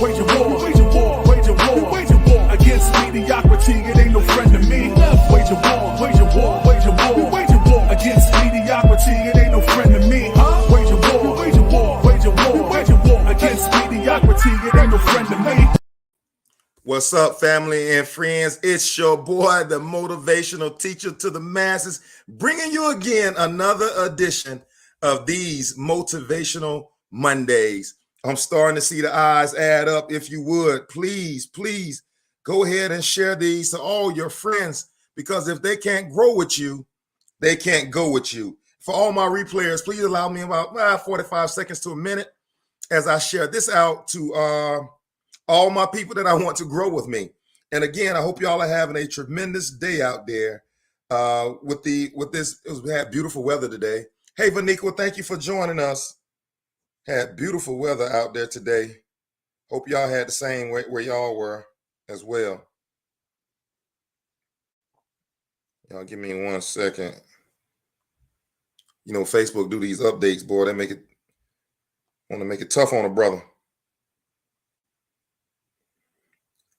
wage a war, wage a war, wage a war, wage a war against mediocrity. It ain't no friend to me. Wage a war, wage a war, wage a war, wage a war against mediocrity. It ain't no friend to me. Wage a war, wage a war, wage a war, wage a war against mediocrity. It ain't no friend to me. What's up, family and friends? It's your boy, the motivational teacher to the masses, bringing you again another edition of these Motivational Mondays. I'm starting to see the eyes add up. If you would, please go ahead and share these to all your friends, because if they can't grow with you, they can't go with you. For all my replayers, please allow me about 45 seconds to a minute as I share this out to all my people that I want to grow with me. And again, I hope y'all are having a tremendous day out there with this. We had beautiful weather today. Hey, Vaniqua, thank you for joining us. Had beautiful weather out there today. Hope y'all had the same where y'all were as well. Y'all give me 1 second. You know, Facebook do these updates, boy. They want to make it tough on a brother.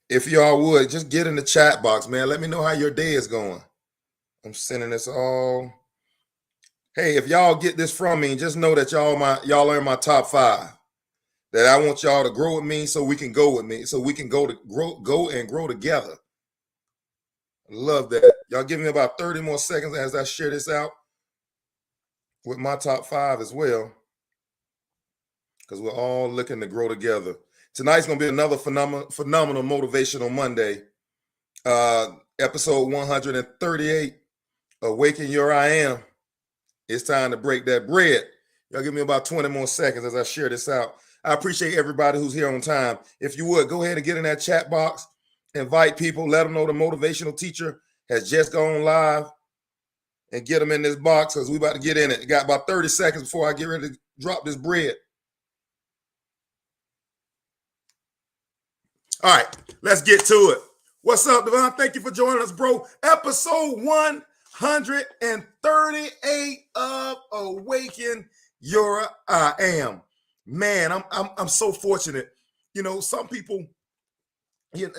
If y'all would, just get in the chat box, man. Let me know how your day is going. I'm sending this all. Hey, if y'all get this from me, just know that y'all are in my top 5. That I want y'all to grow with me so we can go with me, so we can go and grow together. I love that. Y'all give me about 30 more seconds as I share this out with my top 5 as well, because we're all looking to grow together. Tonight's going to be another phenomenal Motivational Monday, episode 138, Awaken Your I Am. It's time to break that bread. Y'all give me about 20 more seconds as I share this out. I appreciate everybody who's here on time. If you would, go ahead and get in that chat box, invite people, let them know the motivational teacher has just gone live, and get them in this box because we about to get in it. Got about 30 seconds before I get ready to drop this bread. All right, let's get to it. What's up, Devon? Thank you for joining us, bro. Episode 138 of Awaken Your I Am. Man, I'm so fortunate. You know, some people, you know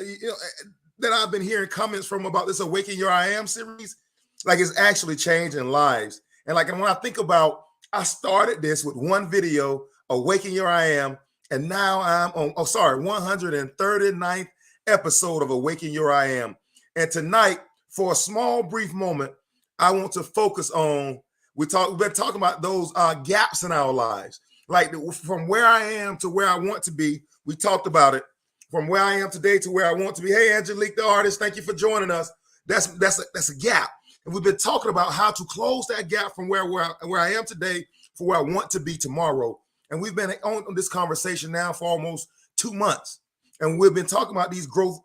that I've been hearing comments from about this Awaken Your I Am series, like it's actually changing lives. And like when I think about, I started this with one video, Awaken Your I Am. And now I'm on, 139th episode of Awaken Your I Am. And tonight, for a small, brief moment, I want to focus on, we've been talking about those gaps in our lives. Like from where I am to where I want to be. We talked about it. From where I am today to where I want to be. Hey, Angelique, the artist, thank you for joining us. That's a gap. And we've been talking about how to close that gap from where I am today for where I want to be tomorrow. And we've been on this conversation now for almost 2 months. And we've been talking about these growth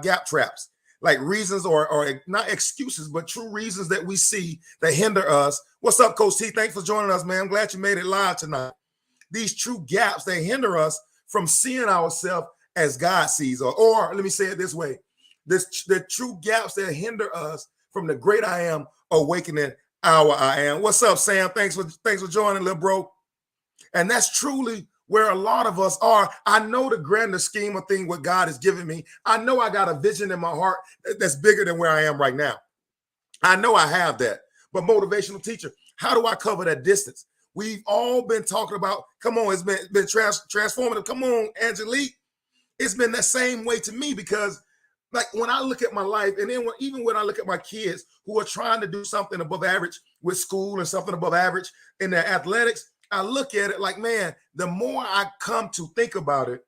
gap traps, like reasons or not excuses, but true reasons that we see that hinder us. What's up, Coach T? Thanks for joining us, man. I'm glad you made it live tonight. These true gaps, they hinder us from seeing ourselves as God sees, or let me say it this way. The true gaps that hinder us from the great I am awakening our I am. What's up, Sam? Thanks for joining, little bro. And that's truly where a lot of us are. I know the grander scheme of thing what God has given me. I know I got a vision in my heart that's bigger than where I am right now. I know I have that. But motivational teacher, how do I cover that distance? We've all been talking about, come on, it's been transformative. Come on, Angelique. It's been that same way to me, because like when I look at my life, and then even when I look at my kids who are trying to do something above average with school and something above average in their athletics, I look at it like, man, the more I come to think about it,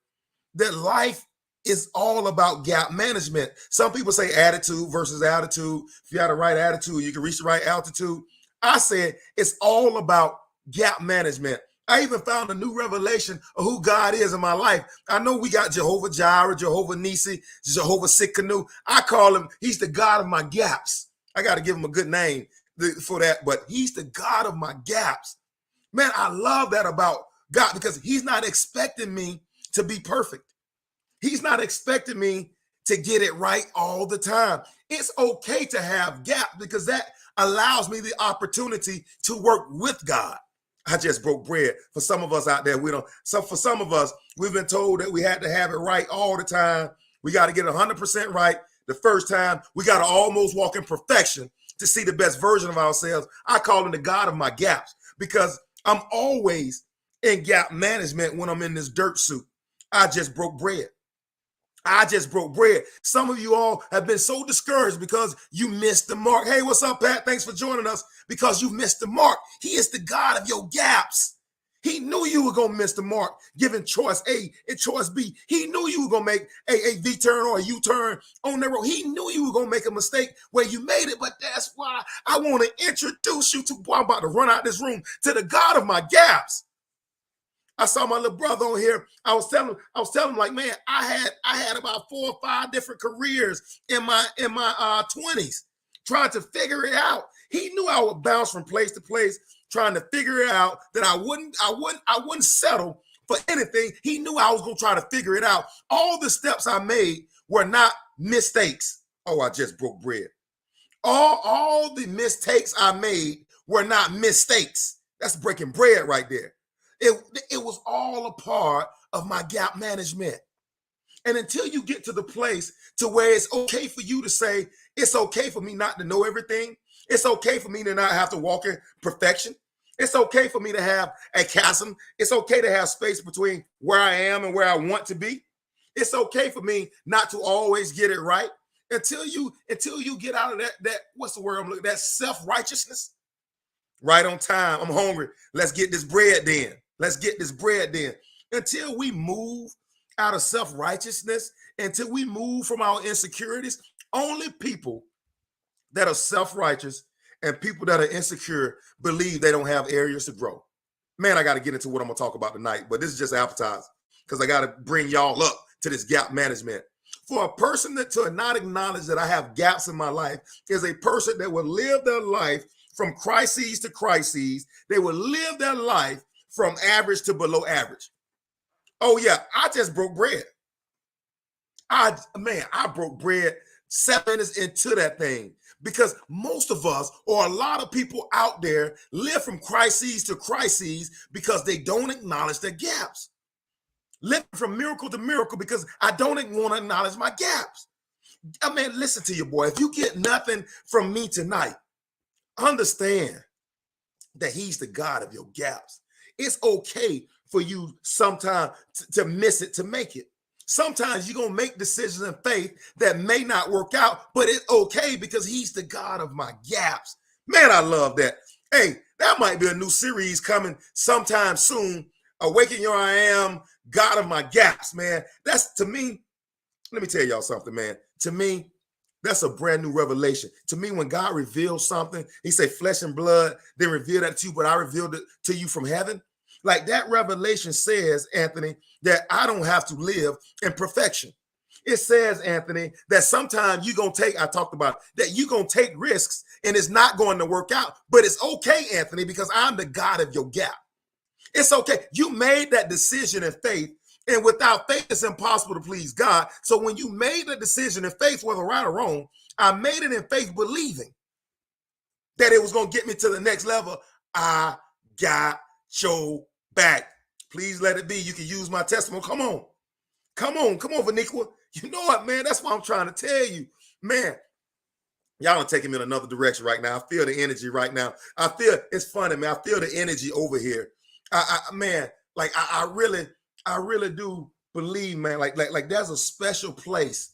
that life is all about gap management. Some people say attitude versus altitude. If you have the right attitude, you can reach the right altitude. I said it's all about gap management. I even found a new revelation of who God is in my life. I know we got Jehovah Jireh, Jehovah Nisi, Jehovah Sikkenu. I call him, he's the God of my gaps. I got to give him a good name for that, but he's the God of my gaps. Man, I love that about God, because he's not expecting me to be perfect. He's not expecting me to get it right all the time. It's okay to have gaps, because that allows me the opportunity to work with God. I just broke bread. For some of us out there, we don't. So for some of us, we've been told that we had to have it right all the time. We got to get 100% right the first time. We got to almost walk in perfection to see the best version of ourselves. I call him the God of my gaps because I'm always in gap management when I'm in this dirt suit. I just broke bread. I just broke bread. Some of you all have been so discouraged because you missed the mark. Hey, what's up, Pat? Thanks for joining us. Because you missed the mark. He is the God of your gaps. He knew you were going to miss the mark, given choice A and choice B. He knew you were going to make a V-turn or a U-turn on the road. He knew you were going to make a mistake where you made it, but that's why I want to introduce you to, boy, I'm about to run out this room, to the God of my gaps. I saw my little brother on here. I was telling him like, man, I had about 4 or 5 different careers in my 20s, trying to figure it out. He knew I would bounce from place to place, trying to figure it out, that I wouldn't settle for anything. He knew I was going to try to figure it out. All the steps I made were not mistakes. Oh, I just broke bread. All the mistakes I made were not mistakes. That's breaking bread right there. It was all a part of my gap management. And until you get to the place to where it's okay for you to say, it's okay for me not to know everything. It's okay for me to not have to walk in perfection. It's okay for me to have a chasm. It's okay to have space between where I am and where I want to be. It's okay for me not to always get it right. Until you get out of that what's the word I'm looking at? That self-righteousness. Right on time. I'm hungry. Let's get this bread then. Let's get this bread then. Until we move out of self-righteousness, until we move from our insecurities, only people that are self-righteous and people that are insecure believe they don't have areas to grow. Man, I got to get into what I'm going to talk about tonight, but this is just appetizer because I got to bring y'all up to this gap management. For a person to not acknowledge that I have gaps in my life is a person that will live their life from crises to crises. They will live their life from average to below average. Oh yeah, I just broke bread. I broke bread 7 minutes into that thing because most of us, or a lot of people out there, live from crises to crises because they don't acknowledge their gaps. Living from miracle to miracle because I don't want to acknowledge my gaps. I mean, listen to you, boy. If you get nothing from me tonight, understand that he's the God of your gaps. It's okay for you sometimes to miss it, to make it. Sometimes you're going to make decisions in faith that may not work out, but it's okay because he's the God of my gaps. Man, I love that. Hey, that might be a new series coming sometime soon. Awaken Your I Am, God of my gaps, man. That's, to me, let me tell y'all something, man. To me, that's a brand new revelation. To me, when God reveals something, he say flesh and blood, then reveal that to you, but I revealed it to you from heaven. Like that revelation says, Anthony, that I don't have to live in perfection. It says, Anthony, that sometimes you're going to take, I talked about it, that you're going to take risks and it's not going to work out. But it's okay, Anthony, because I'm the God of your gap. It's okay. You made that decision in faith. And without faith, it's impossible to please God. So when you made the decision in faith, whether right or wrong, I made it in faith believing that it was going to get me to the next level. I got your back. Please let it be. You can use my testimony. Come on, Vaniqua. You know what, man? That's what I'm trying to tell you. Man, y'all are taking me in another direction right now. I feel the energy right now. I feel, it's funny, man. I feel the energy over here. I really do believe, man, like there's a special place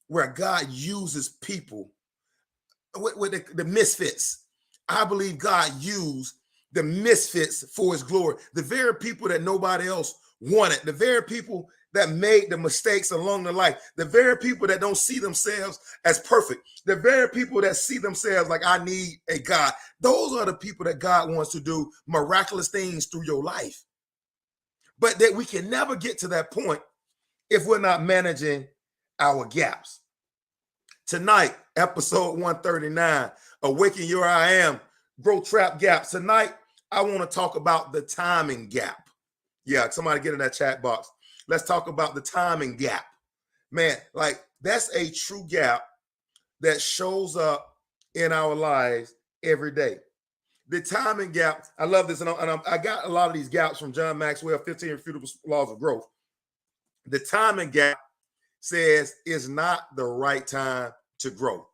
where God uses people with the misfits. I believe God used the misfits for his glory. The very people that nobody else wanted, the very people that made the mistakes along the life, the very people that don't see themselves as perfect, the very people that see themselves like, I need a God. Those are the people that God wants to do miraculous things through your life. But that we can never get to that point if we're not managing our gaps. Tonight, episode 139, Awaken Your I Am, Grow Trap Gaps. Tonight, I want to talk about the timing gap. Yeah, somebody get in that chat box. Let's talk about the timing gap. Man, like that's a true gap that shows up in our lives every day. The timing gap. I love this, and I got a lot of these gaps from John Maxwell, 15 Irrefutable Laws of Growth. The timing gap says it's not the right time to grow,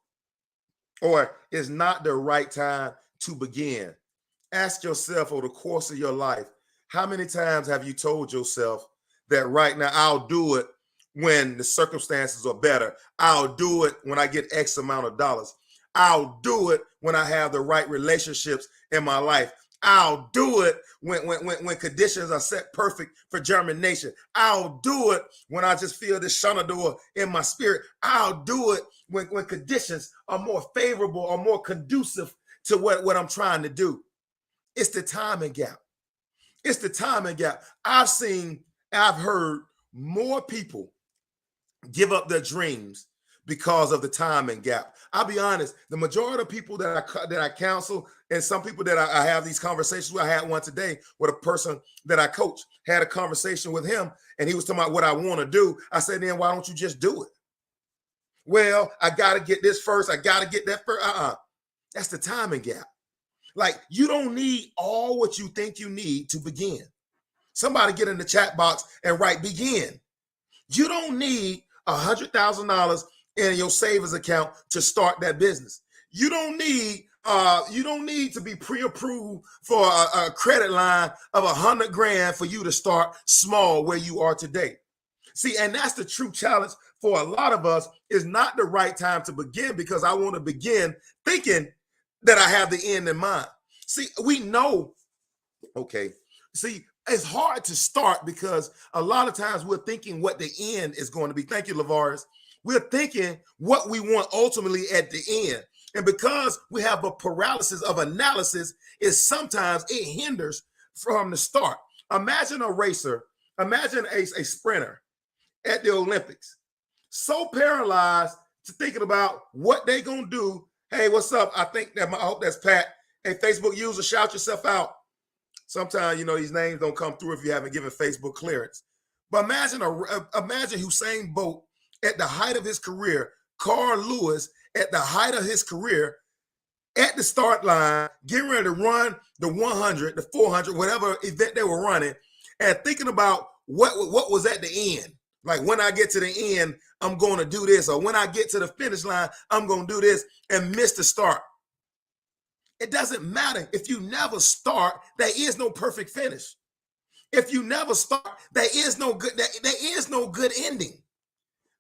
or it's not the right time to begin. Ask yourself over the course of your life, how many times have you told yourself that right now I'll do it when the circumstances are better? I'll do it when I get X amount of dollars. I'll do it when I have the right relationships in my life. I'll do it when conditions are set perfect for germination. I'll do it when I just feel this shanador in my spirit. I'll do it when conditions are more favorable or more conducive to what I'm trying to do. It's the timing gap. It's the timing gap. I've heard more people give up their dreams because of the timing gap. I'll be honest, the majority of people that I counsel, and some people that I have these conversations with, I had one today with a person that I coach, had a conversation with him, and he was talking about what I want to do. I said, then why don't you just do it? Well, I got to get this first. I got to get that first. That's the timing gap. Like, you don't need all what you think you need to begin. Somebody get in the chat box and write begin. You don't need $100,000 in your savings account to start that business. You don't need to be pre-approved for a credit line of $100,000 for you to start small where you are today. See, and that's the true challenge for a lot of us, is not the right time to begin, because I want to begin thinking that I have the end in mind. See, we know, okay. See, it's hard to start because a lot of times we're thinking what the end is going to be. Thank you, Lavaris. We're thinking what we want ultimately at the end. And because we have a paralysis of analysis, sometimes it hinders from the start. Imagine a racer, imagine a sprinter at the Olympics, so paralyzed to thinking about what they gonna do. Hey, what's up? I hope that's Pat. Hey, Facebook user, shout yourself out. Sometimes, these names don't come through if you haven't given Facebook clearance. But imagine Usain Bolt at the height of his career, Carl Lewis at the height of his career, at the start line, getting ready to run the 100, the 400, whatever event they were running, and thinking about what was at the end. Like, when I get to the end, I'm going to do this. Or when I get to the finish line, I'm going to do this, and miss the start. It doesn't matter. If you never start, there is no perfect finish. If you never start, there is no good ending.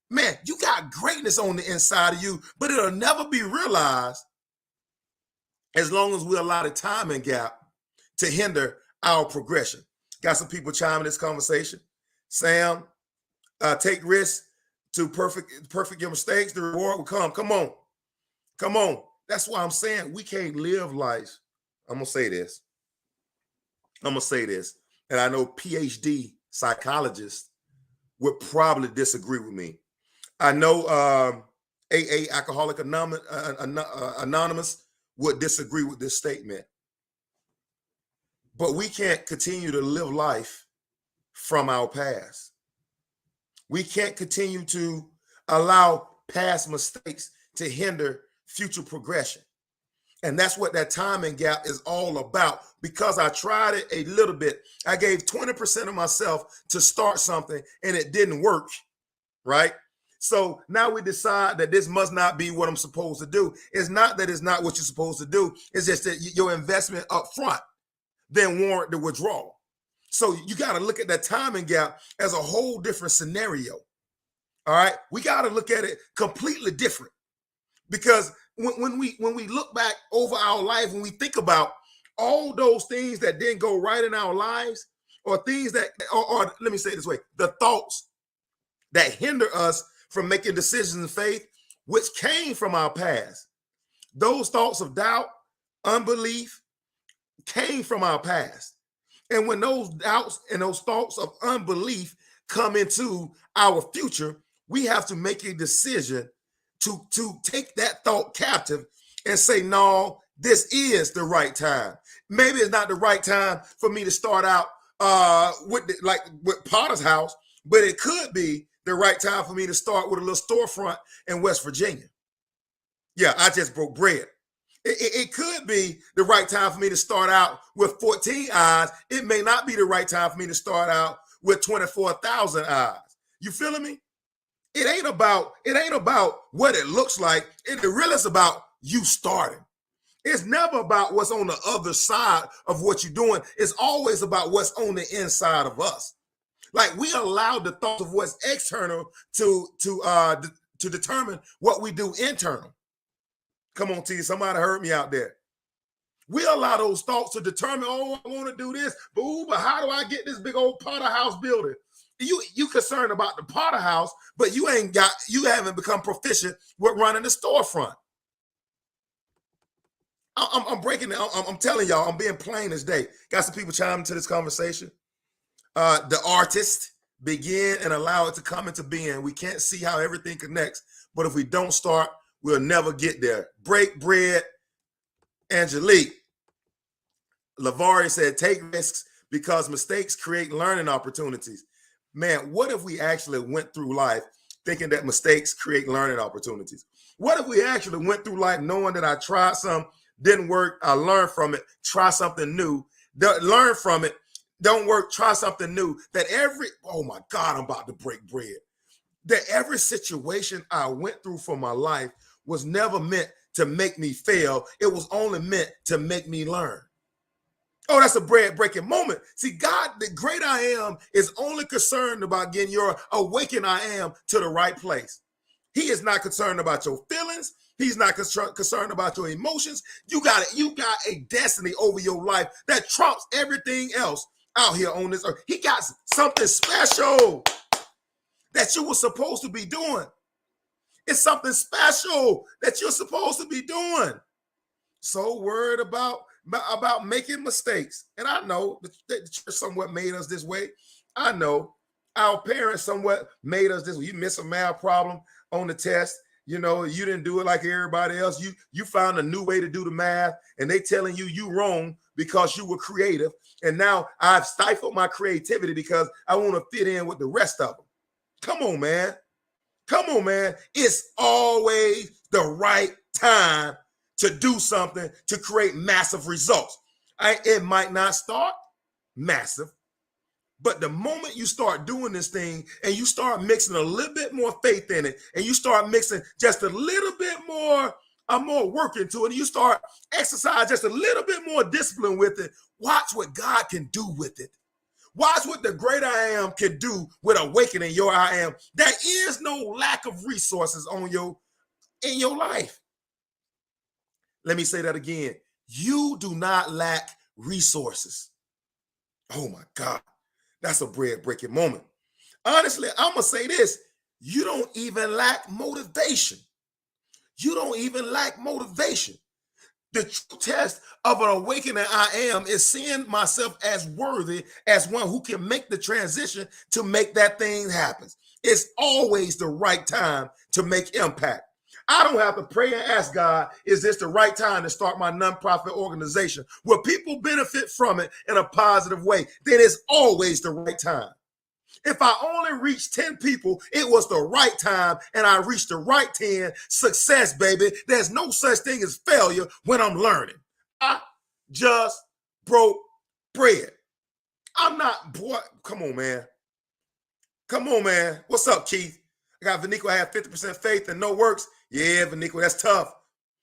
Man, you got greatness on the inside of you, but it'll never be realized as long as we allow the timing gap to hinder our progression. Got some people chiming this conversation. Sam, take risks to perfect your mistakes. The reward will come. Come on. That's why I'm saying we can't live life. I'm going to say this. And I know PhD psychologists would probably disagree with me. I know AA, Alcoholic Anonymous, would disagree with this statement. But we can't continue to live life from our past. We can't continue to allow past mistakes to hinder future progression. And that's what that timing gap is all about. Because I tried it a little bit. I gave 20% of myself to start something and it didn't work, right? So now we decide that this must not be what I'm supposed to do. It's not that it's not what you're supposed to do. It's just that your investment up front then warrant the withdrawal. So you got to look at that timing gap as a whole different scenario. All right. We got to look at it completely different. Because when we look back over our life, when we think about all those things that didn't go right in our lives, or things that, or let me say it this way, the thoughts that hinder us from making decisions in faith, which came from our past. Those thoughts of doubt, unbelief came from our past. And when those doubts and those thoughts of unbelief come into our future, we have to make a decision to take that thought captive and say, no, this is the right time. Maybe it's not the right time for me to start out with Potter's house, but it could be the right time for me to start with a little storefront in West Virginia. Yeah, I just broke bread. It could be the right time for me to start out with 14 eyes. It may not be the right time for me to start out with 24,000 eyes. You feeling me? It ain't about what it looks like. It really is about you starting. It's never about what's on the other side of what you're doing. It's always about what's on the inside of us. Like, we allow the thoughts of what's external to determine what we do internal. Come on, T. Somebody heard me out there. We allow those thoughts to determine, oh, I want to do this, but how do I get this big old Potter house building? You concerned about the Potter house, but you haven't become proficient with running the storefront. I'm breaking it. I'm telling y'all, I'm being plain as day. Got some people chiming into this conversation. The artist, begin and allow it to come into being. We can't see how everything connects, but if we don't start, we'll never get there. Break bread. Angelique. Lavari said, take risks because mistakes create learning opportunities. Man, what if we actually went through life thinking that mistakes create learning opportunities? What if we actually went through life knowing that I tried something, didn't work, I learned from it, try something new, learn from it, don't work, try something new, oh my God, I'm about to break bread. That every situation I went through for my life was never meant to make me fail. It was only meant to make me learn. Oh, that's a bread-breaking moment. See, God, the great I am, is only concerned about getting your awaken I am to the right place. He is not concerned about your feelings. He's not concerned about your emotions. You got a destiny over your life that trumps everything else out here on this earth. He got something special that you were supposed to be doing. It's something special that you're supposed to be doing. So worried about making mistakes. And I know the church somewhat made us this way. I know our parents somewhat made us this way. You miss a math problem on the test. You know, you didn't do it like everybody else. You found a new way to do the math, and they telling you wrong because you were creative. And now I've stifled my creativity because I want to fit in with the rest of them. Come on, man. Come on, man. It's always the right time to do something to create massive results. It might not start massive, but the moment you start doing this thing and you start mixing a little bit more faith in it, and you start mixing just a little bit more work into it, and you start exercise just a little bit more discipline with it, watch what God can do with it. Watch what the great I am can do with awakening your I am. There is no lack of resources in your life. Let me say that again. You do not lack resources. Oh my God. That's a bread-breaking moment. Honestly, I'm going to say this. You don't even lack motivation. You don't even lack motivation. The true test of an awakening I am is seeing myself as worthy, as one who can make the transition to make that thing happen. It's always the right time to make impact. I don't have to pray and ask God, is this the right time to start my nonprofit organization where people benefit from it in a positive way? Then it's always the right time. If I only reached 10 people, it was the right time, and I reached the right 10. Success, baby. There's no such thing as failure when I'm learning. I just broke bread. I'm not, boy, come on, man. Come on, man. What's up, Keith? I got Vaniqua, I have 50% faith and no works. Yeah, Vaniqua, that's tough.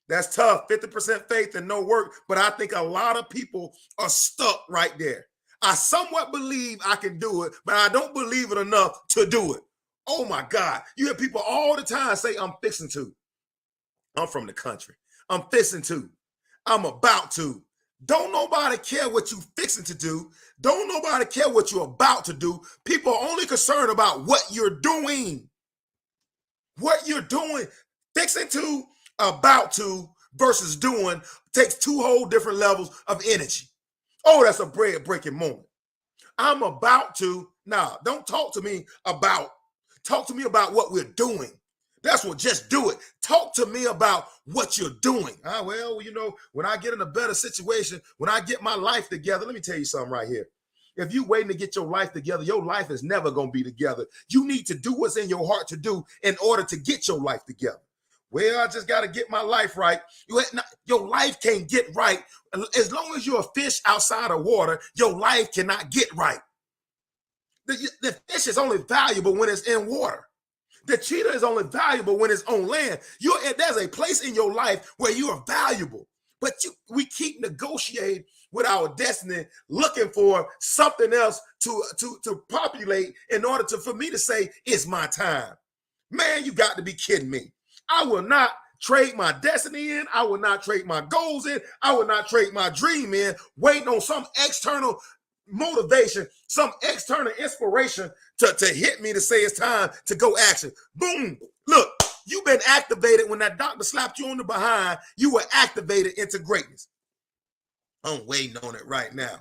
That's tough. 50% faith and no work. But I think a lot of people are stuck right there. I somewhat believe I can do it, but I don't believe it enough to do it. Oh my God. You hear people all the time say, I'm fixing to. I'm from the country. I'm fixing to. I'm about to. Don't nobody care what you fixing to do. Don't nobody care what you're about to do. People are only concerned about what you're doing. What you're doing. Fixing to, about to, versus doing takes two whole different levels of energy. Oh, that's a bread-breaking moment. I'm about to. Nah, don't talk to me about. Talk to me about what we're doing. That's what, just do it. Talk to me about what you're doing. Well, you know, when I get in a better situation, when I get my life together, let me tell you something right here. If you're waiting to get your life together, your life is never going to be together. You need to do what's in your heart to do in order to get your life together. Well, I just got to get my life right. Your life can't get right. As long as you're a fish outside of water, your life cannot get right. The fish is only valuable when it's in water. The cheetah is only valuable when it's on land. There's a place in your life where you are valuable. But we keep negotiating with our destiny, looking for something else to populate in order for me to say, it's my time. Man, you got to be kidding me. I will not trade my destiny in. I will not trade my goals in. I will not trade my dream in, waiting on some external motivation, some external inspiration to hit me to say it's time to go action. Boom. Look, you've been activated. When that doctor slapped you on the behind, you were activated into greatness. I'm waiting on it right now.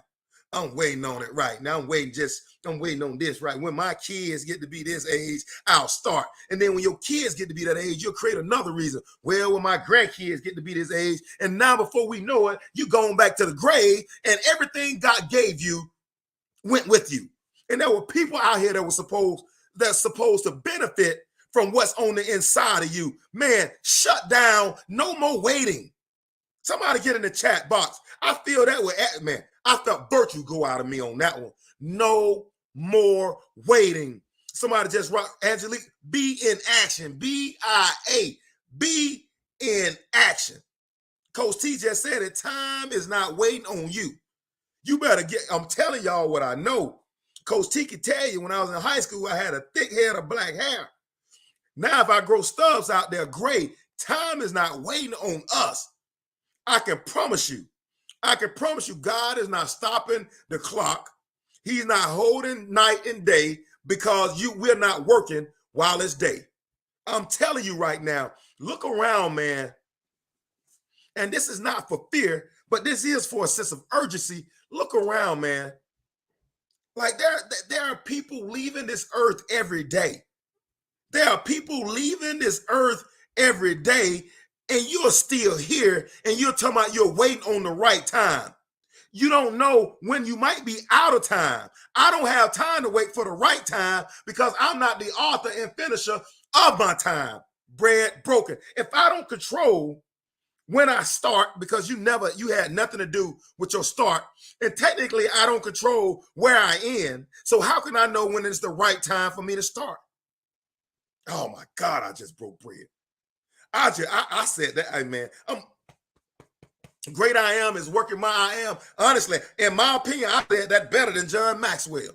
I'm waiting on it right now. I'm waiting on this right. When my kids get to be this age, I'll start. And then when your kids get to be that age, you'll create another reason. Well, when my grandkids get to be this age, and now before we know it, you going back to the grave, and everything God gave you went with you. And there were people out here that's supposed to benefit from what's on the inside of you. Man, shut down. No more waiting. Somebody get in the chat box. I feel that way. Man, I felt virtue go out of me on that one. No more waiting. Somebody just wrote, Angelique, be in action. BIA. Be in action. Coach T just said it. Time is not waiting on you. You better I'm telling y'all what I know. Coach T can tell you when I was in high school, I had a thick head of black hair. Now, if I grow stubs out there gray, time is not waiting on us. I can promise you God is not stopping the clock. He's not holding night and day because we're not working while it's day. I'm telling you right now, look around, man. And this is not for fear, but this is for a sense of urgency. Look around, man. Like there are people leaving this earth every day. There are people leaving this earth every day, and you're still here, and you're talking about you're waiting on the right time. You don't know when you might be out of time. I don't have time to wait for the right time because I'm not the author and finisher of my time. Bread broken. If I don't control when I start, because you had nothing to do with your start, and technically I don't control where I end. So how can I know when it's the right time for me to start? Oh my God, I just broke bread. I said that, hey man, great I am is working my I am. Honestly, in my opinion, I said that better than John Maxwell.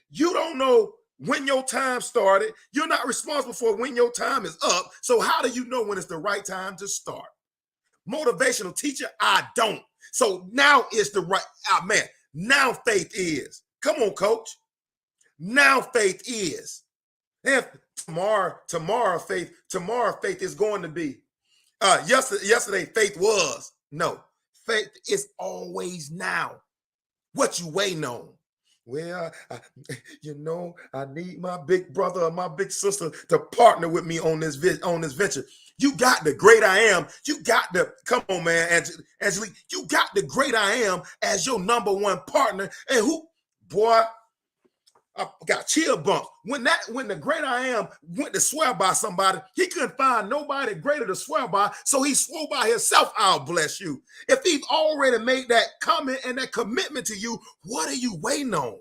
You don't know when your time started. You're not responsible for when your time is up. So how do you know when it's the right time to start? Motivational teacher, I don't. So now is the right, man, now faith is. Come on, coach. Now faith is. If tomorrow faith is going to be. Yesterday faith was. No, faith is always now. What you waiting on? Well, I need my big brother or my big sister to partner with me on this venture. You got the great I am. You got the, come on, man, Angelique, you got the great I am as your number one partner. And boy, I got chill bumps. When the great I am went to swear by somebody, he couldn't find nobody greater to swear by, so he swore by himself, I'll bless you. If he's already made that comment and that commitment to you, what are you waiting on?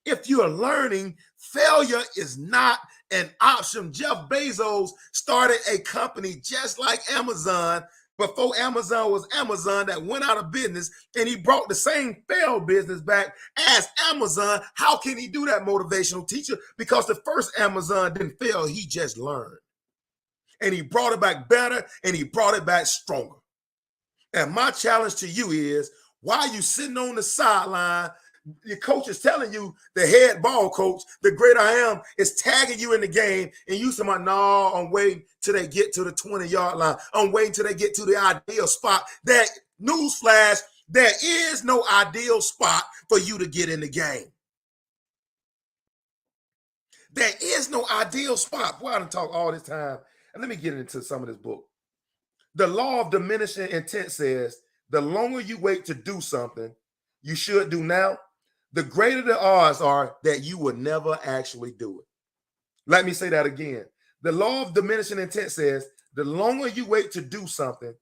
If you're learning, failure is not an option. Jeff Bezos started a company just like Amazon before Amazon was Amazon that went out of business, and he brought the same failed business back as Amazon. How can he do that, motivational teacher? Because the first Amazon didn't fail. He just learned. And he brought it back better, and he brought it back stronger. And my challenge to you is, why are you sitting on the sideline? Your coach is telling you, the head ball coach, the great I am, is tagging you in the game, and you say, no, I'm waiting till they get to the 20-yard line. I'm waiting till they get to the ideal spot. That newsflash, there is no ideal spot for you to get in the game. There is no ideal spot. Boy, I done talk all this time. And let me get into some of this book. The law of diminishing intent says, the longer you wait to do something you should do now, the greater the odds are that you will never actually do it. Let me say that again. The law of diminishing intent says the longer you wait to do something,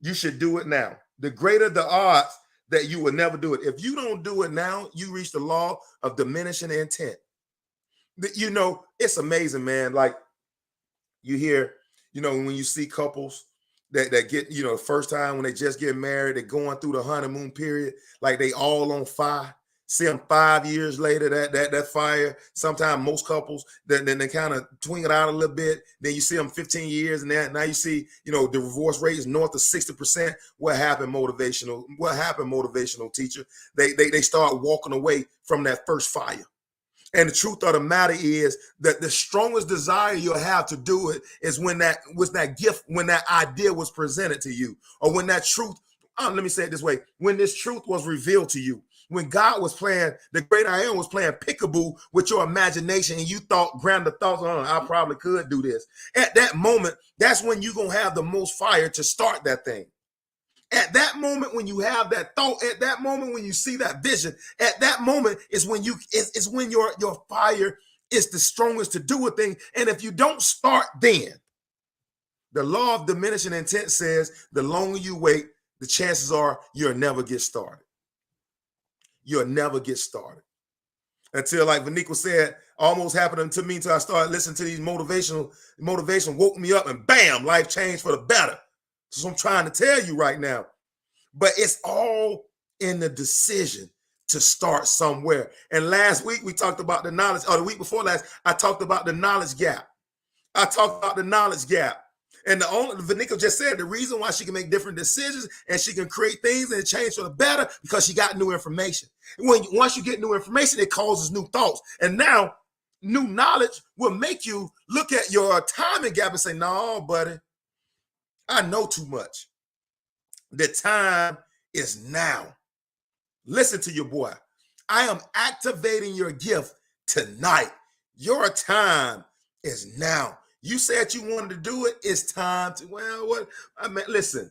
you should do it now. The greater the odds that you will never do it. If you don't do it now, you reach the law of diminishing intent. You know, it's amazing, man. Like you hear, you know, when you see couples that get, you know, the first time when they just get married, they're going through the honeymoon period, like they all on fire. See them 5 years later, that fire. Sometimes most couples, then they kind of twing it out a little bit. Then you see them 15 years, and now you see, you know, the divorce rate is north of 60%. What happened, motivational? What happened, motivational teacher? They start walking away from that first fire. And the truth of the matter is that the strongest desire you'll have to do it is when that was that gift, when that idea was presented to you, or when that truth, let me say it this way, when this truth was revealed to you, when God was playing, the great I am was playing peekaboo with your imagination, and you thought grander thoughts, I probably could do this. At that moment, that's when you're going to have the most fire to start that thing. At that moment, when you have that thought, at that moment, when you see that vision, at that moment is when it's when your fire is the strongest to do a thing. And if you don't start then, the law of diminishing intent says the longer you wait, the chances are you'll never get started. You'll never get started. Until, like Vanika said, almost happened to me until I started listening to these motivation woke me up, and bam, life changed for the better. That's what I'm trying to tell you right now. But it's all in the decision to start somewhere. And last week we talked about the knowledge, or the week before last, I talked about the knowledge gap. And Vanika just said the reason why she can make different decisions and she can create things and change for the better because she got new information. Once you get new information, it causes new thoughts. And now new knowledge will make you look at your timing gap and say, no, buddy, I know too much. The time is now. Listen to your boy. I am activating your gift tonight. Your time is now. You said you wanted to do it. It's time to, listen,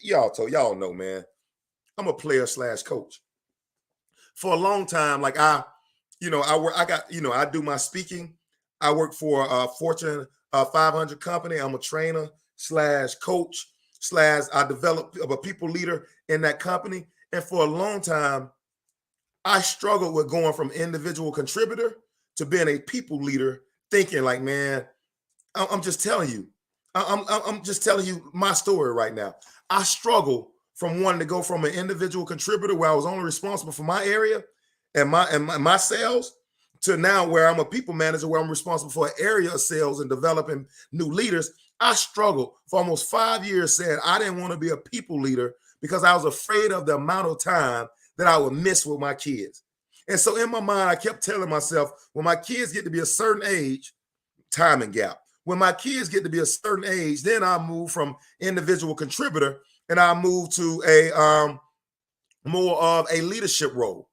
y'all know, man, I'm a player / coach. For a long time, like I do my speaking. I work for a Fortune 500 company. I'm a trainer / coach / I develop a people leader in that company. And for a long time, I struggled with going from individual contributor to being a people leader, thinking like, man, I'm just telling you. I'm just telling you my story right now. I struggle from wanting to go from an individual contributor where I was only responsible for my area and my sales to now where I'm a people manager where I'm responsible for an area of sales and developing new leaders. I struggled for almost 5 years saying I didn't want to be a people leader because I was afraid of the amount of time that I would miss with my kids. And so in my mind, I kept telling myself, when my kids get to be a certain age, timing gap. When my kids get to be a certain age, then I move from individual contributor and I move to a more of a leadership role.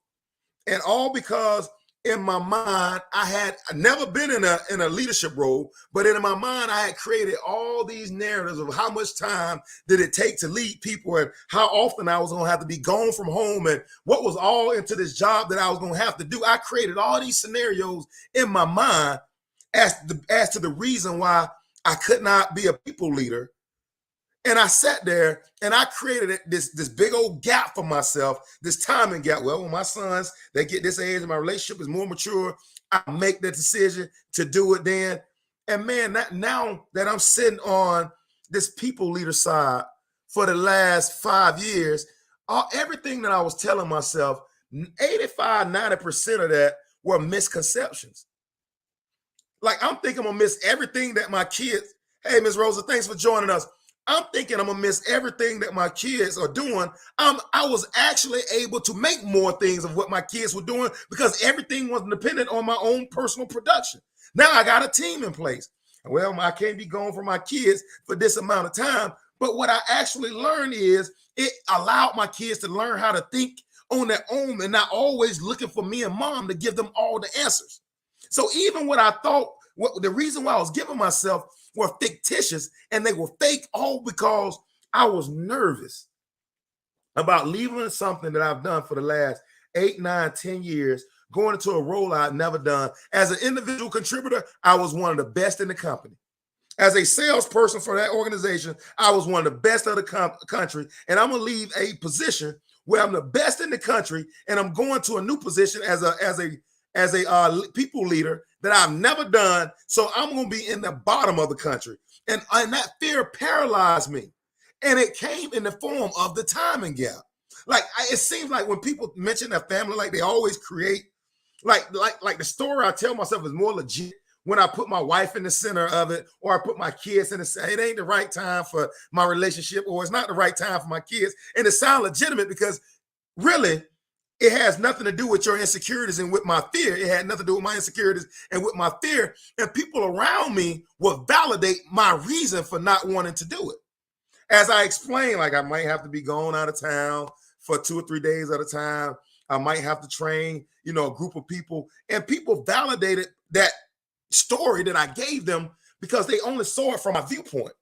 And all because in my mind, I had never been in a leadership role, but in my mind, I had created all these narratives of how much time did it take to lead people and how often I was going to have to be gone from home and what was all into this job that I was going to have to do. I created all these scenarios in my mind as to the reason why I could not be a people leader. And I sat there and I created this big old gap for myself, this timing gap. Well, when my sons, they get this age and my relationship is more mature, I make the decision to do it then. And man, now that I'm sitting on this people leader side for the last 5 years, everything that I was telling myself, 85, 90% of that were misconceptions. Like I'm thinking I'm gonna miss everything that my kids, hey, Miss Rosa, thanks for joining us. I'm thinking I'm gonna miss everything that my kids are doing. I was actually able to make more things of what my kids were doing because everything was dependent on my own personal production. Now I got a team in place. Well, I can't be gone from my kids for this amount of time. But what I actually learned is it allowed my kids to learn how to think on their own and not always looking for me and mom to give them all the answers. So even what I thought, the reason why I was giving myself were fictitious and they were fake, all because I was nervous about leaving something that I've done for the last 8, 9, 10 years going into a role I'd never done. As an individual contributor, I was one of the best in the company. As a salesperson for that organization, I was one of the best of the country. And I'm going to leave a position where I'm the best in the country, and I'm going to a new position as a people leader that I've never done. So I'm going to be in the bottom of the country. And that fear paralyzed me. And it came in the form of the timing gap. Like, it seems like when people mention their family, like they always create, like the story I tell myself is more legit when I put my wife in the center of it, or I put my kids in the center. It ain't the right time for my relationship, or it's not the right time for my kids. And it sounds legitimate because really, it has nothing to do with your insecurities and with my fear. It had nothing to do with my insecurities and with my fear. And people around me will validate my reason for not wanting to do it. As I explained, like I might have to be gone out of town for 2 or 3 days at a time. I might have to train, a group of people. And people validated that story that I gave them because they only saw it from my viewpoint.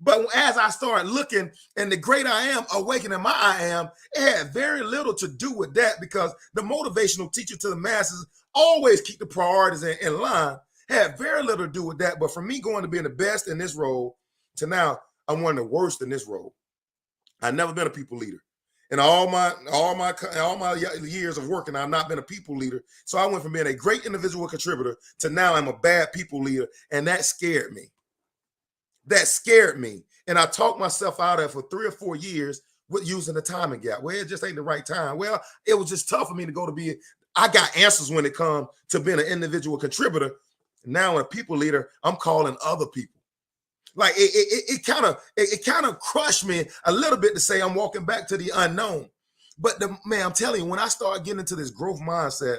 But as I started looking, and the great I am, awakening my I am, it had very little to do with that, because the motivational teacher to the masses always keep the priorities in line. Had very little to do with that. But for me going to being the best in this role to now I'm one of the worst in this role. I've never been a people leader. In all my years of working, I've not been a people leader. So I went from being a great individual contributor to now I'm a bad people leader. And that scared me. That scared me. And I talked myself out of it for 3 or 4 years with using the timing gap. Well, it just ain't the right time. Well, it was just tough for me to go to be, I got answers when it comes to being an individual contributor. Now, a people leader, I'm calling other people. Like it kind of crushed me a little bit to say I'm walking back to the unknown. But man, I'm telling you, when I start getting into this growth mindset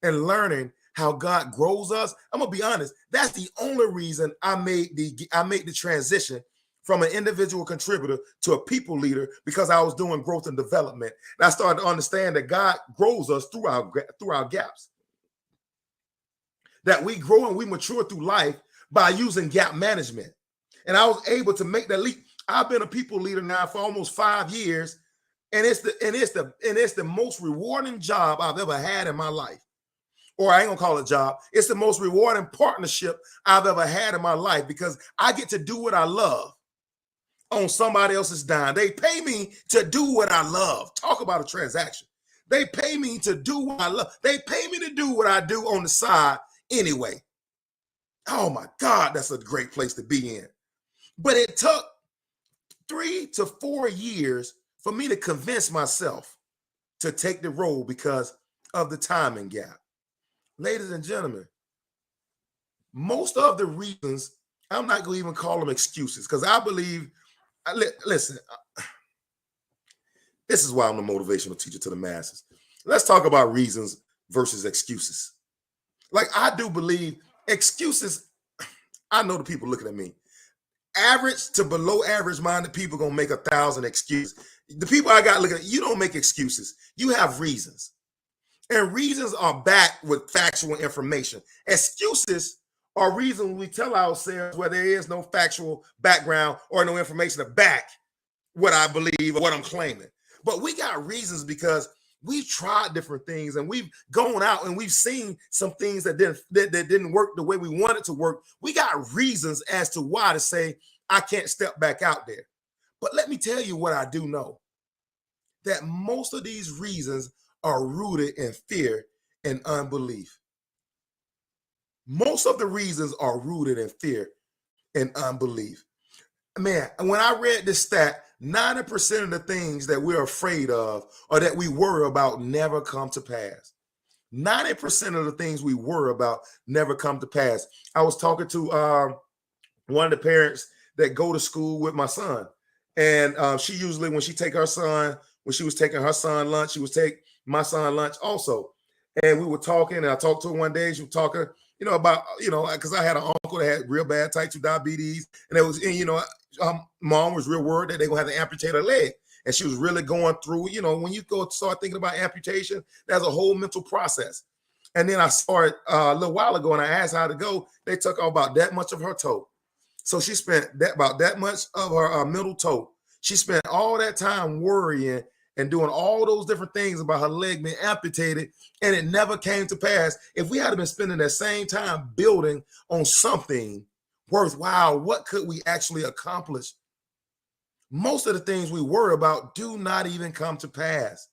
and learning how God grows us, I'm gonna be honest, that's the only reason I made the transition from an individual contributor to a people leader, because I was doing growth and development. And I started to understand that God grows us through our gaps. That we grow and we mature through life by using gap management. And I was able to make that leap. I've been a people leader now for almost 5 years, and it's the most rewarding job I've ever had in my life. Or I ain't gonna call it a job. It's the most rewarding partnership I've ever had in my life, because I get to do what I love on somebody else's dime. They pay me to do what I love. Talk about a transaction. They pay me to do what I love. They pay me to do what I do on the side anyway. Oh my God, that's a great place to be in. But it took 3 to 4 years for me to convince myself to take the role because of the timing gap. Ladies and gentlemen, most of the reasons, I'm not going to even call them excuses, because I believe, listen, this is why I'm the motivational teacher to the masses. Let's talk about reasons versus excuses. Like, I do believe excuses, I know the people looking at me. Average to below average minded people gonna make 1,000 excuses. The people I got looking at, you don't make excuses. You have reasons. And reasons are backed with factual information. Excuses are reasons we tell ourselves where there is no factual background or no information to back what I believe or what I'm claiming. But we got reasons because we've tried different things, and we've gone out and we've seen some things that didn't work the way we wanted to work. We got reasons as to why to say, I can't step back out there. But let me tell you what I do know, that most of these reasons are rooted in fear and unbelief. Most of the reasons are rooted in fear and unbelief. Man, when I read this stat, 90% of the things that we're afraid of or that we worry about never come to pass. 90% of the things we worry about never come to pass. I was talking to one of the parents that go to school with my son. And she usually, when she was taking her son lunch, she would take my son lunch also. And we were talking, and I talked to her one day. She was talking, about, because I had an uncle that had real bad type 2 diabetes. And it was, mom was real worried that they're going to have to amputate her leg. And she was really going through, when you go start thinking about amputation, there's a whole mental process. And then I saw it a little while ago, and I asked how to go. They took off about that much of her toe. So she spent about that much of her middle toe. She spent all that time worrying and doing all those different things about her leg being amputated, and it never came to pass. If we had been spending that same time building on something worthwhile, what could we actually accomplish? Most of the things we worry about do not even come to pass.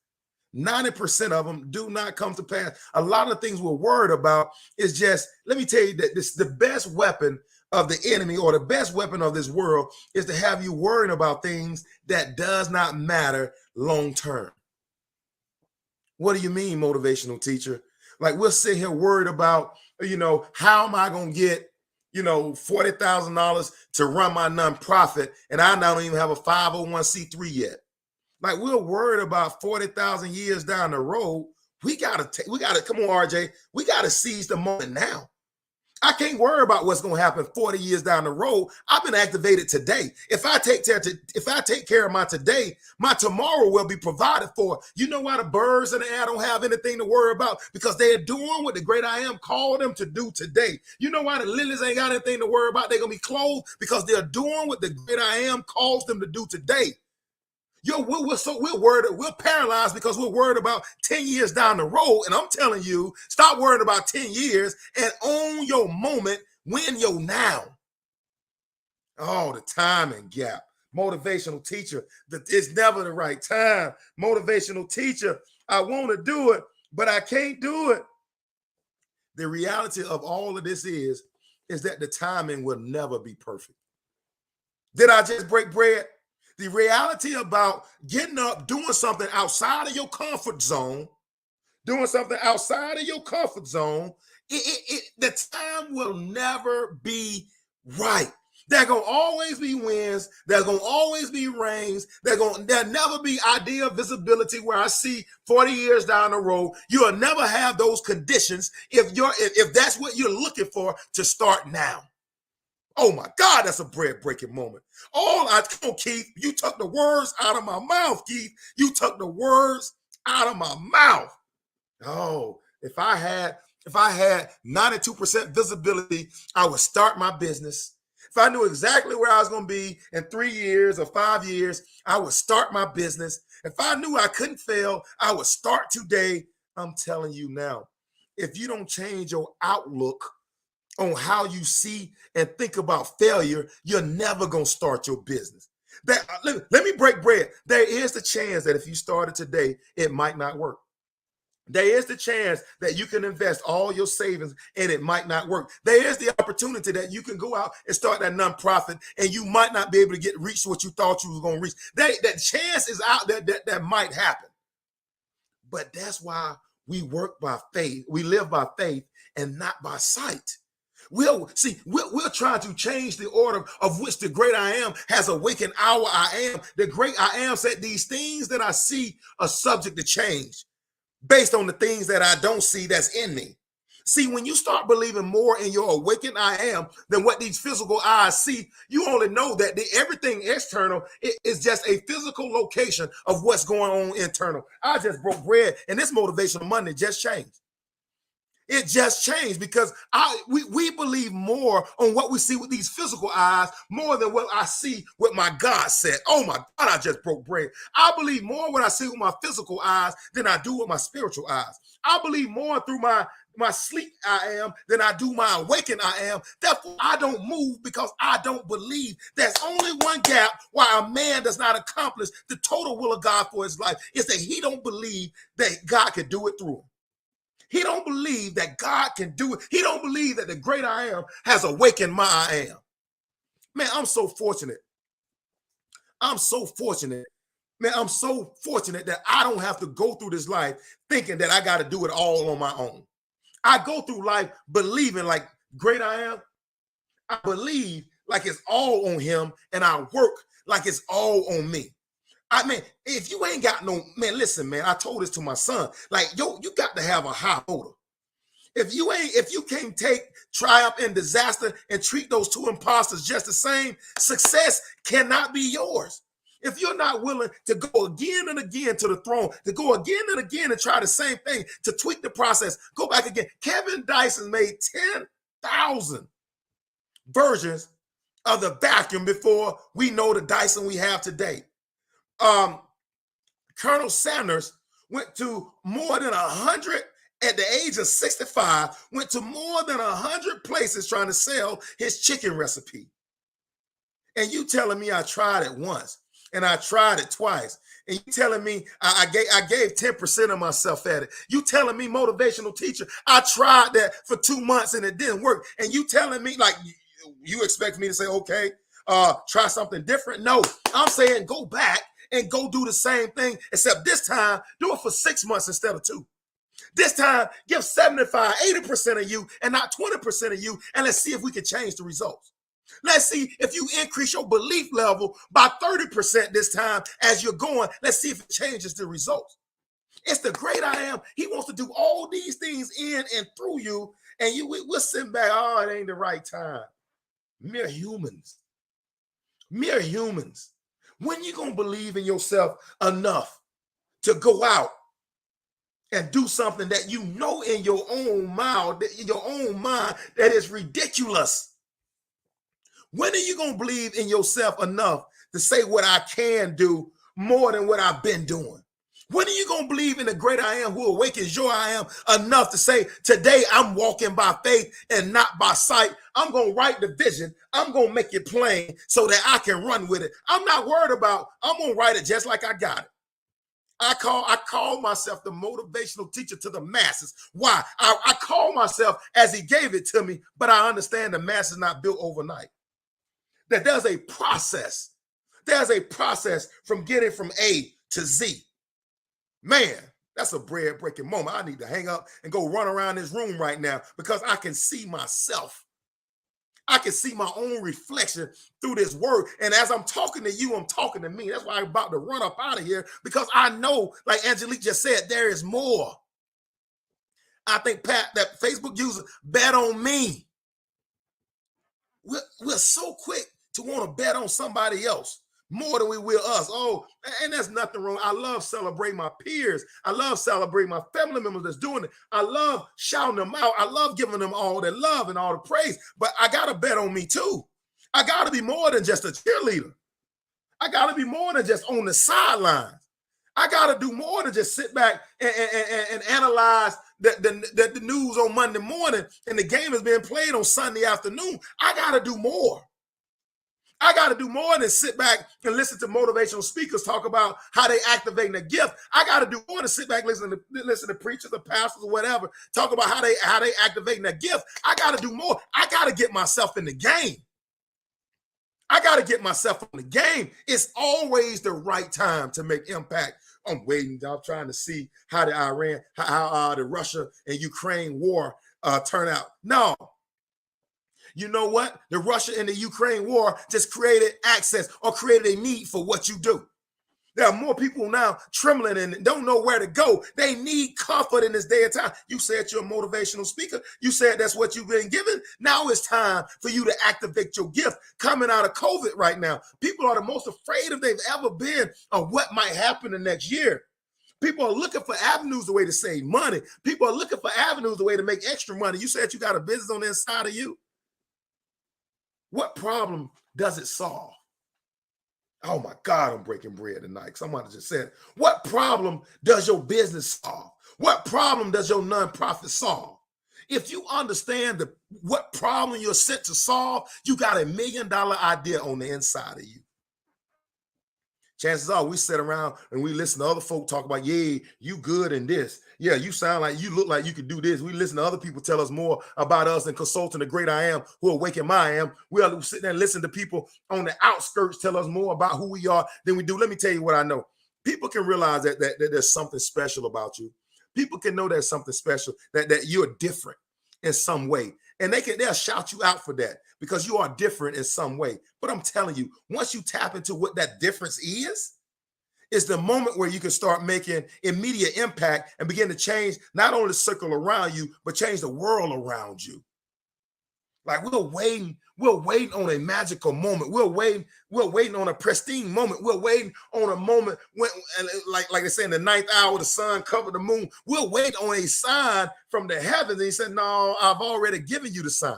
90% of them do not come to pass. A lot of things we're worried about is just, let me tell you that this the best weapon of the enemy, or the best weapon of this world, is to have you worrying about things that does not matter long term. What do you mean, motivational teacher? Like, we'll sit here worried about, how am I going to get, $40,000 to run my nonprofit, and I don't even have a 501c3 yet. Like, we're worried about 40,000 years down the road. We gotta come on, RJ. We gotta seize the moment now. I can't worry about what's gonna happen 40 years down the road. I've been activated today. If I take care of my today, my tomorrow will be provided for. You know why the birds in the air don't have anything to worry about? Because they're doing what the great I am called them to do today. You know why the lilies ain't got anything to worry about? They're gonna be clothed because they're doing what the great I am calls them to do today. We're worried, we're paralyzed because we're worried about 10 years down the road. And I'm telling you, stop worrying about 10 years and own your moment, win your now. Oh, the timing gap. Motivational teacher, it's never the right time. Motivational teacher, I want to do it, but I can't do it. The reality of all of this is that the timing will never be perfect. Did I just break bread? The reality about getting up, doing something outside of your comfort zone, the time will never be right. There's going to always be winds. There's going to always be rains. There'll never be ideal visibility where I see 40 years down the road. You'll never have those conditions if that's what you're looking for to start now. Oh my God, that's a bread-breaking moment. Come on, Keith. You took the words out of my mouth, Keith. You took the words out of my mouth. Oh, if I had 92% visibility, I would start my business. If I knew exactly where I was going to be in 3 years or 5 years, I would start my business. If I knew I couldn't fail, I would start today. I'm telling you now, if you don't change your outlook on how you see and think about failure, you're never going to start your business. Let me break bread. There is the chance that if you started today, it might not work. There is the chance that you can invest all your savings and it might not work. There is the opportunity that you can go out and start that nonprofit and you might not be able to reach what you thought you were going to reach. That chance is out there that might happen. But that's why we work by faith. We live by faith and not by sight. We're trying to change the order of which the great I am has awakened our I am. The great I am said these things that I see are subject to change based on the things that I don't see that's in me. See, when you start believing more in your awakened I am than what these physical eyes see, you only know that everything external is just a physical location of what's going on internal. I just broke bread and this Motivational Monday just changed. It just changed because we believe more on what we see with these physical eyes more than what I see with my God said. Oh my God, I just broke bread. I believe more what I see with my physical eyes than I do with my spiritual eyes. I believe more through my sleep I am than I do my awakened I am. Therefore, I don't move because I don't believe. There's only one gap why a man does not accomplish the total will of God for his life. Is that he don't believe that God can do it through him. He don't believe that God can do it. He don't believe that the great I am has awakened my I am. Man, I'm so fortunate. I'm so fortunate. Man, I'm so fortunate that I don't have to go through this life thinking that I got to do it all on my own. I go through life believing like great I am. I believe like it's all on him and I work like it's all on me. I mean, if you ain't got no, man, listen, man, I told this to my son, like, yo, you got to have a high motor. If you can't take triumph and disaster and treat those two imposters just the same, success cannot be yours. If you're not willing to go again and again to the throne, to go again and again and try the same thing, to tweak the process, go back again. Kevin Dyson made 10,000 versions of the vacuum before we know the Dyson we have today. Colonel Sanders went to more than 100 at the age of 65, went to more than 100 places trying to sell his chicken recipe. And you telling me I tried it once and I tried it twice. And you telling me I gave 10% of myself at it. You telling me, motivational teacher, I tried that for 2 months and it didn't work. And you telling me, like, you expect me to say, okay, try something different? No, I'm saying go back and go do the same thing, except this time do it for 6 months instead of 2. This time give 75, 80% of you and not 20% of you, and let's see if we can change the results. Let's see if you increase your belief level by 30% this time as you're going. Let's see if it changes the results. It's the great I am. He wants to do all these things in and through you, and we're sitting back, oh, it ain't the right time. Mere humans. Mere humans. When you going to believe in yourself enough to go out and do something that you know in your own mind that is ridiculous? When are you going to believe in yourself enough to say what I can do more than what I've been doing? When are you going to believe in the great I am who awakens your I am enough to say, today I'm walking by faith and not by sight. I'm going to write the vision. I'm going to make it plain so that I can run with it. I'm not worried about, I'm going to write it just like I got it. I call myself the motivational teacher to the masses. Why? I call myself as he gave it to me, but I understand the mass is not built overnight. That there's a process. There's a process from getting from A to Z. Man, that's a bread-breaking moment. I need to hang up and go run around this room right now because I can see myself. I can see my own reflection through this word. And as I'm talking to you, I'm talking to me. That's why I'm about to run up out of here, because I know, like Angelique just said, there is more. I think, Pat, that Facebook user, bet on me. We're so quick to want to bet on somebody else more than we will us. Oh, and there's nothing wrong. I love celebrating my peers. I love celebrating my family members that's doing it. I love shouting them out. I love giving them all the love and all the praise. But I got to bet on me too. I got to be more than just a cheerleader. I got to be more than just on the sidelines. I got to do more than just sit back and analyze the news on Monday morning and the game is being played on Sunday afternoon. I got to do more. I got to do more than sit back and listen to motivational speakers talk about how they activate their gift. I got to do more than sit back, listen to preachers or pastors or whatever, talk about how they activate their gift. I got to do more. I got to get myself in the game. I got to get myself in the game. It's always the right time to make impact. I'm waiting. I'm trying to see how the Russia and Ukraine war turn out. No. You know what? The Russia and the Ukraine war just created access or created a need for what you do. There are more people now trembling and don't know where to go. They need comfort in this day and time. You said you're a motivational speaker. You said that's what you've been given. Now it's time for you to activate your gift. Coming out of COVID right now, people are the most afraid of they've ever been of what might happen the next year. People are looking for avenues, a way to save money. People are looking for avenues, a way to make extra money. You said you got a business on the inside of you. What problem does it solve? Oh my God, I'm breaking bread tonight. Someone just said, what problem does your business solve? What problem does your nonprofit solve? If you understand what problem you're sent to solve, you got $1 million idea on the inside of you. Chances are we sit around and we listen to other folk talk about, yeah, you good in this. Yeah, you sound like, you look like you could do this. We listen to other people tell us more about us and consulting the great I am who awaken my I am. We are sitting there and listen to people on the outskirts tell us more about who we are than we do. Let me tell you what I know. People can realize that there's something special about you. People can know there's something special, that you're different in some way. And they'll shout you out for that because you are different in some way. But I'm telling you, once you tap into what that difference is, it's the moment where you can start making immediate impact and begin to change not only the circle around you, but change the world around you. Like we're waiting on a magical moment. We're waiting on a pristine moment. We're waiting on a moment when, like they say, in the 9th hour, the sun covered the moon. We're waiting on a sign from the heavens. And he said, no, I've already given you the sign.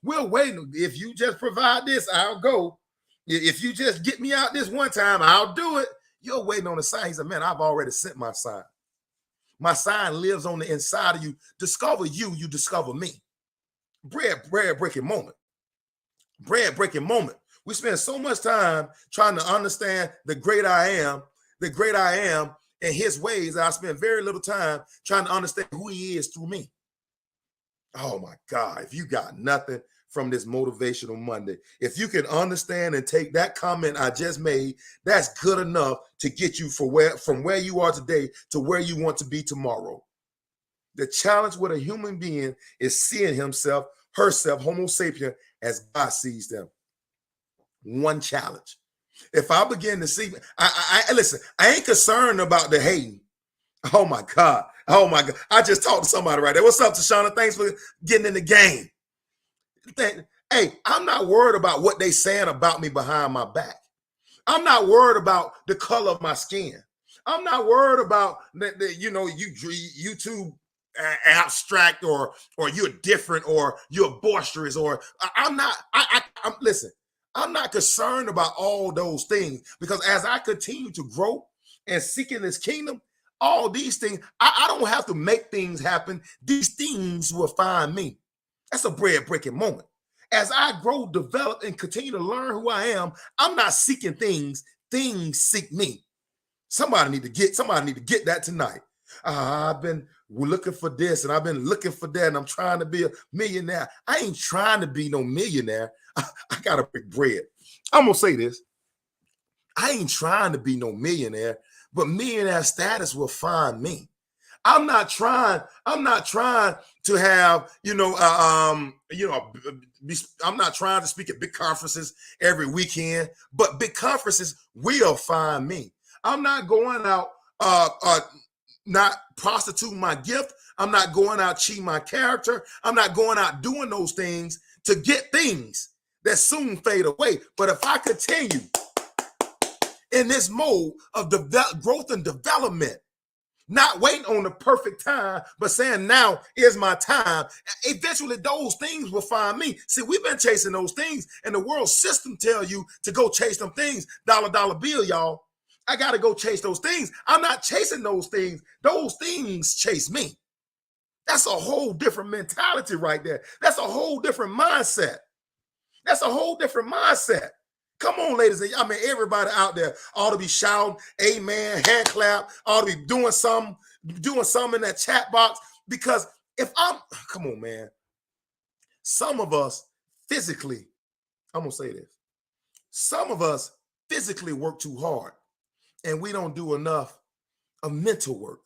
We're waiting. If you just provide this, I'll go. If you just get me out this one time, I'll do it. You're waiting on the sign. He said, man, I've already sent my sign. My sign lives on the inside of you. Discover you, you discover me. Bread breaking moment. Bread breaking moment. We spend so much time trying to understand the great I am, and his ways that I spend very little time trying to understand who he is through me. Oh my God, if you got nothing from this Motivational Monday, if you can understand and take that comment I just made, that's good enough to get you from where you are today to where you want to be tomorrow. The challenge with a human being is seeing himself, herself, Homo sapien, as God sees them. One challenge. If I begin to see, I listen, I ain't concerned about the hating. Oh my God. Oh my God. I just talked to somebody right there. What's up, Tashana? Thanks for getting in the game. Hey, I'm not worried about what they saying about me behind my back. I'm not worried about the color of my skin. I'm not worried about you too abstract or you're different or you're boisterous or I'm not. Listen. I'm not concerned about all those things because as I continue to grow and seek in this kingdom, all these things, I don't have to make things happen. These things will find me. That's a bread breaking moment. As I grow, develop, and continue to learn who I am, I'm not seeking things. Things seek me. Somebody need to get that tonight. I've been looking for this and I've been looking for that and I'm trying to be a millionaire. I ain't trying to be no millionaire. I gotta break bread. I'm gonna say this. I ain't trying to be no millionaire, but millionaire status will find me. I'm not trying to have, I'm not trying to speak at big conferences every weekend, but big conferences will find me. I'm not going out not prostituting my gift. I'm not going out cheating my character. I'm not going out doing those things to get things that soon fade away. But if I continue in this mode of growth and development, not waiting on the perfect time, but saying now is my time, eventually those things will find me. See, we've been chasing those things, and the world system tell you to go chase them things. Dollar bill, y'all. I got to go chase those things. I'm not chasing those things. Those things chase me. That's a whole different mentality right there. That's a whole different mindset. That's a whole different mindset. Come on, ladies. I mean, everybody out there ought to be shouting, amen, hand clap, ought to be doing something in that chat box. Because come on, man. Some of us physically, I'm going to say this. Some of us physically work too hard and we don't do enough of mental work.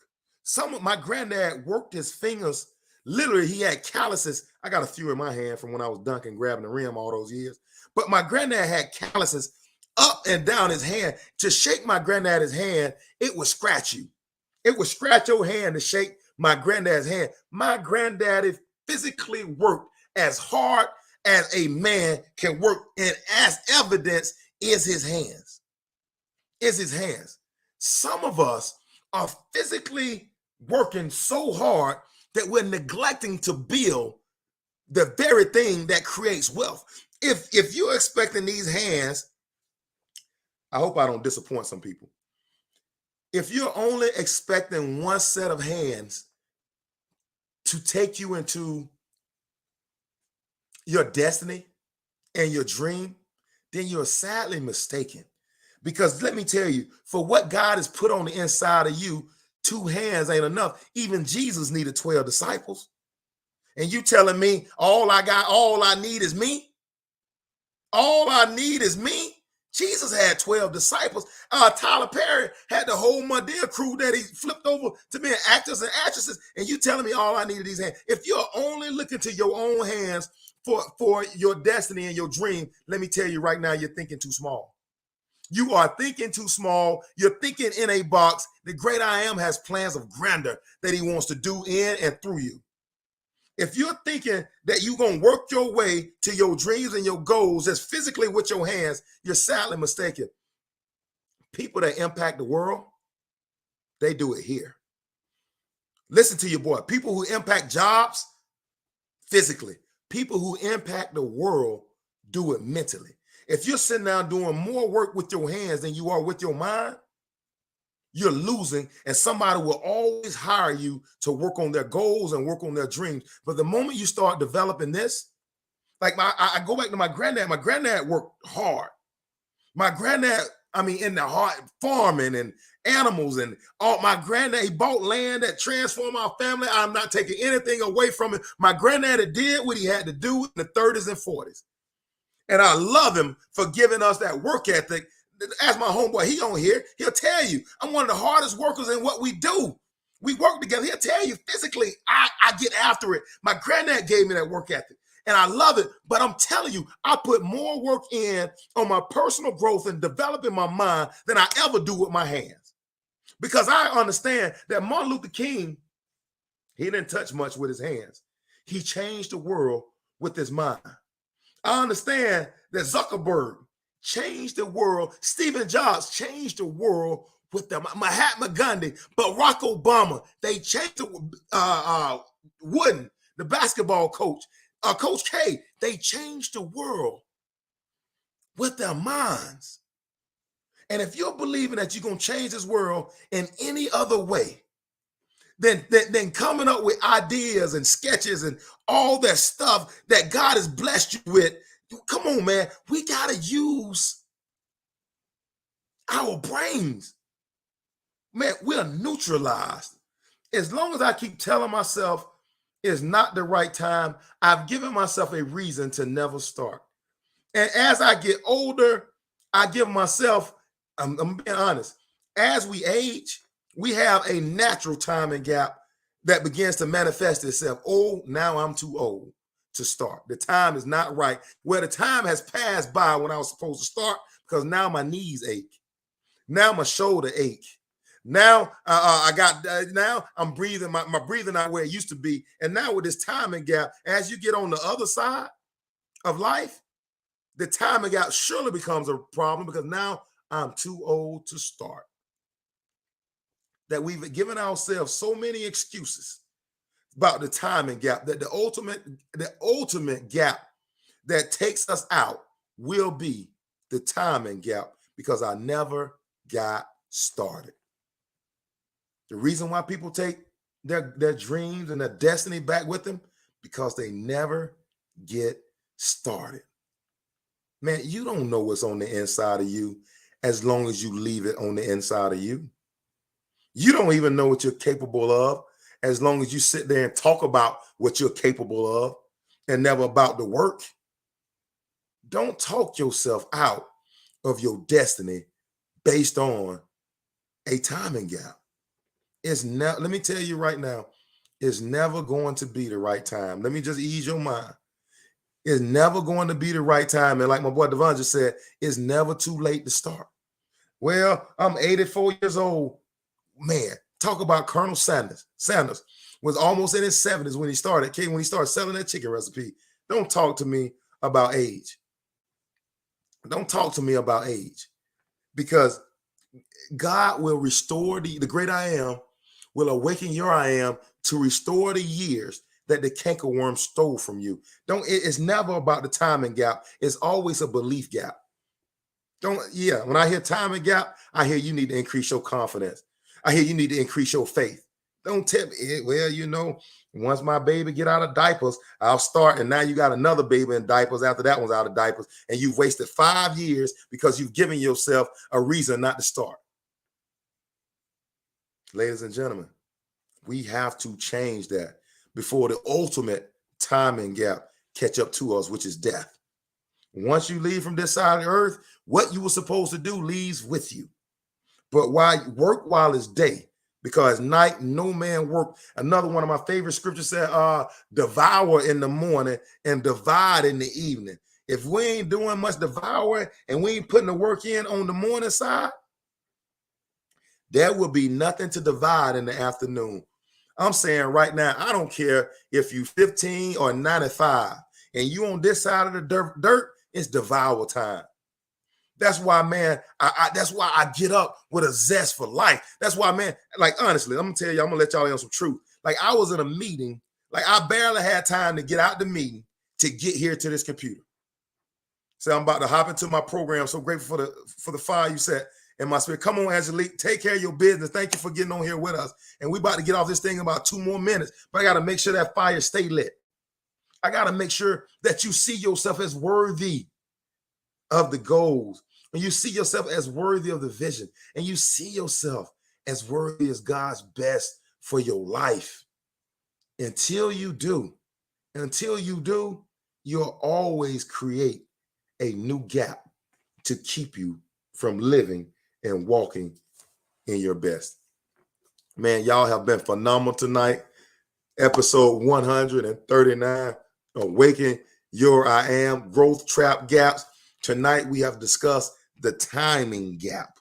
My granddad worked his fingers. Literally, he had calluses. I got a few in my hand from when I was dunking, grabbing the rim all those years. But my granddad had calluses up and down his hand. To shake my granddad's hand, it would scratch you. It would scratch your hand to shake my granddad's hand. My granddaddy physically worked as hard as a man can work, and as evidence is his hands. Some of us are physically working so hard that we're neglecting to build the very thing that creates wealth. If you're expecting these hands, I hope I don't disappoint some people. If you're only expecting one set of hands to take you into your destiny and your dream, then you're sadly mistaken. Because let me tell you, for what God has put on the inside of you, 2 hands ain't enough. Even Jesus needed 12 disciples. And you telling me all I need is me? All I need is me? Jesus had 12 disciples. Tyler Perry had the whole Medea crew that he flipped over to being actors and actresses. And you telling me all I need is these hands? If you're only looking to your own hands for your destiny and your dream, let me tell you right now, you're thinking too small. You are thinking too small. You're thinking in a box. The great I am has plans of grandeur that he wants to do in and through you. If you're thinking that you're going to work your way to your dreams and your goals just physically with your hands, you're sadly mistaken. People that impact the world, they do it here. Listen to your boy. People who impact jobs physically. People who impact the world do it mentally. If you're sitting down doing more work with your hands than you are with your mind, you're losing, and somebody will always hire you to work on their goals and work on their dreams. But the moment you start developing this, like I go back to my granddad. My granddad worked hard. My granddad, I mean, in the heart, farming and animals and all. My granddad, he bought land that transformed our family. I'm not taking anything away from it. My granddad did what he had to do in the 30s and 40s. And I love him for giving us that work ethic. As my homeboy, he on here, he'll tell you, I'm one of the hardest workers in what we do. We work together. He'll tell you physically, I get after it. My granddad gave me that work ethic. And I love it, but I'm telling you, I put more work in on my personal growth and developing my mind than I ever do with my hands. Because I understand that Martin Luther King, he didn't touch much with his hands. He changed the world with his mind. I understand that Zuckerberg changed the world. Stephen Jobs changed the world with them. Mahatma Gandhi, Barack Obama, they changed the Wooden, the basketball coach. Coach K, they changed the world with their minds. And if you're believing that you're going to change this world in any other way than coming up with ideas and sketches and all that stuff that God has blessed you with, come on, man. We got to use our brains. Man, we're neutralized. As long as I keep telling myself, it's not the right time, I've given myself a reason to never start. And as I get older, I give myself, I'm being honest, as we age, we have a natural timing gap that begins to manifest itself. Oh, now I'm too old to start. The time is not right. Well, the time has passed by when I was supposed to start because now my knees ache. Now my shoulder ache. Now now I'm breathing, my breathing not where it used to be. And now with this timing gap, as you get on the other side of life, the timing gap surely becomes a problem because now I'm too old to start. That we've given ourselves so many excuses about the timing gap that the ultimate gap that takes us out will be the timing gap because I never got started. The reason why people take their dreams and their destiny back with them, because they never get started. Man, you don't know what's on the inside of you as long as you leave it on the inside of you. You don't even know what you're capable of as long as you sit there and talk about what you're capable of and never about the work. Don't talk yourself out of your destiny based on a timing gap. It's let me tell you right now, it's never going to be the right time. Let me just ease your mind. It's never going to be the right time. And like my boy Devon just said, it's never too late to start. Well, I'm 84 years old. Man, talk about Colonel Sanders. Sanders was almost in his 70s when he started selling that chicken recipe. Don't talk to me about age. Don't talk to me about age because God will restore the great I am, will awaken your I am to restore the years that the cankerworm stole from you. It's never about the timing gap. It's always a belief gap. When I hear timing gap, I hear you need to increase your confidence. I hear you need to increase your faith. Don't tell me, well, once my baby get out of diapers, I'll start. And now you got another baby in diapers after that one's out of diapers. And you've wasted 5 years because you've given yourself a reason not to start. Ladies and gentlemen, we have to change that before the ultimate timing gap catch up to us, which is death. Once you leave from this side of the earth, what you were supposed to do leaves with you. But work while it's day, because night no man work. Another one of my favorite scriptures said, devour in the morning and divide in the evening. If we ain't doing much devouring and we ain't putting the work in on the morning side, there will be nothing to divide in the afternoon. I'm saying right now, I don't care if you 15 or 95 and you on this side of the dirt, it's devour time. That's why, man, that's why I get up with a zest for life. That's why, man, like, honestly, I'm going to tell you, I'm going to let y'all in on some truth. Like, I was in a meeting, like, I barely had time to get out the meeting to get here to this computer. So I'm about to hop into my program. So grateful for the fire you set. in my spirit. Come on, Angelique, take care of your business. Thank you for getting on here with us. And we about to get off this thing in about 2 more minutes, but I got to make sure that fire stay lit. I got to make sure that you see yourself as worthy of the goals, and you see yourself as worthy of the vision, and you see yourself as worthy as God's best for your life. Until you do, you'll always create a new gap to keep you from living and walking in your best. Man, y'all have been phenomenal tonight. Episode 139, Awaken Your I Am, Growth Trap Gaps. Tonight we have discussed the timing gap.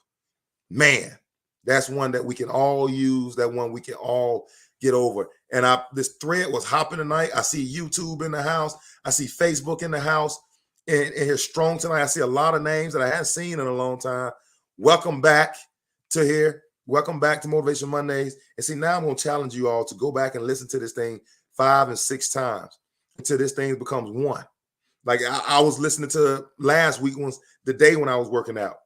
Man, that's one that we can all use, that one we can all get over. And this thread was hopping tonight. I see YouTube in the house. I see Facebook in the house. And here strong tonight. I see a lot of names that I haven't seen in a long time. Welcome back to here. Welcome back to Motivational Mondays. And see, now I'm going to challenge you all to go back and listen to this thing 5 and 6 times until this thing becomes one. Like I was listening to last week, the day when I was working out.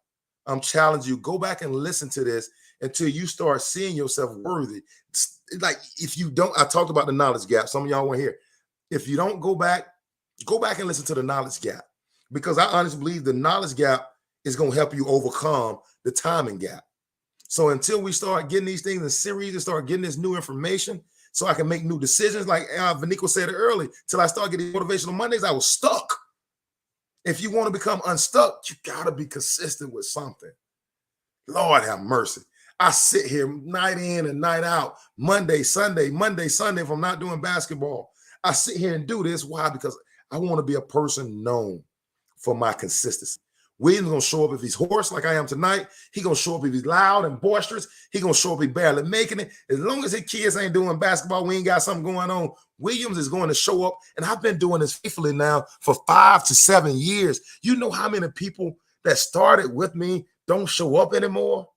I'm challenging you, go back and listen to this until you start seeing yourself worthy. Like if you don't, I talked about the knowledge gap. Some of y'all weren't here. If you don't go back and listen to the knowledge gap, because I honestly believe the knowledge gap is going to help you overcome the timing gap. So until we start getting these things in series and start getting this new information, so I can make new decisions, like Vanico said it early, till I start getting Motivational Mondays, I was stuck. If you want to become unstuck, you got to be consistent with something. Lord have mercy. I sit here night in and night out, Monday, Sunday, if I'm not doing basketball. I sit here and do this. Why? Because I want to be a person known for my consistency. William's going to show up if he's hoarse like I am tonight. He's going to show up if he's loud and boisterous. He's going to show up if he's barely making it. As long as his kids ain't doing basketball, we ain't got something going on, Williams is going to show up. And I've been doing this faithfully now for 5 to 7 years. You know how many people that started with me don't show up anymore?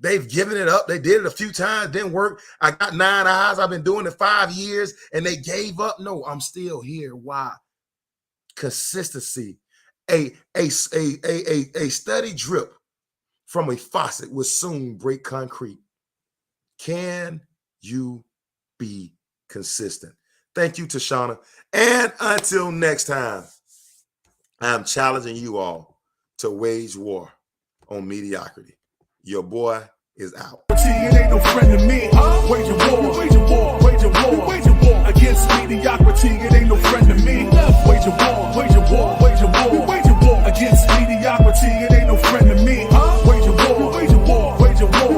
They've given it up. They did it a few times, didn't work. I got 9 eyes. I've been doing it 5 years and they gave up. No, I'm still here. Why? Consistency. A steady drip from a faucet will soon break concrete. Can you be consistent? Thank you, Tashana. And until next time, I'm challenging you all to wage war on mediocrity. Your boy is out. It ain't no friend to me. Wage a war against mediocrity.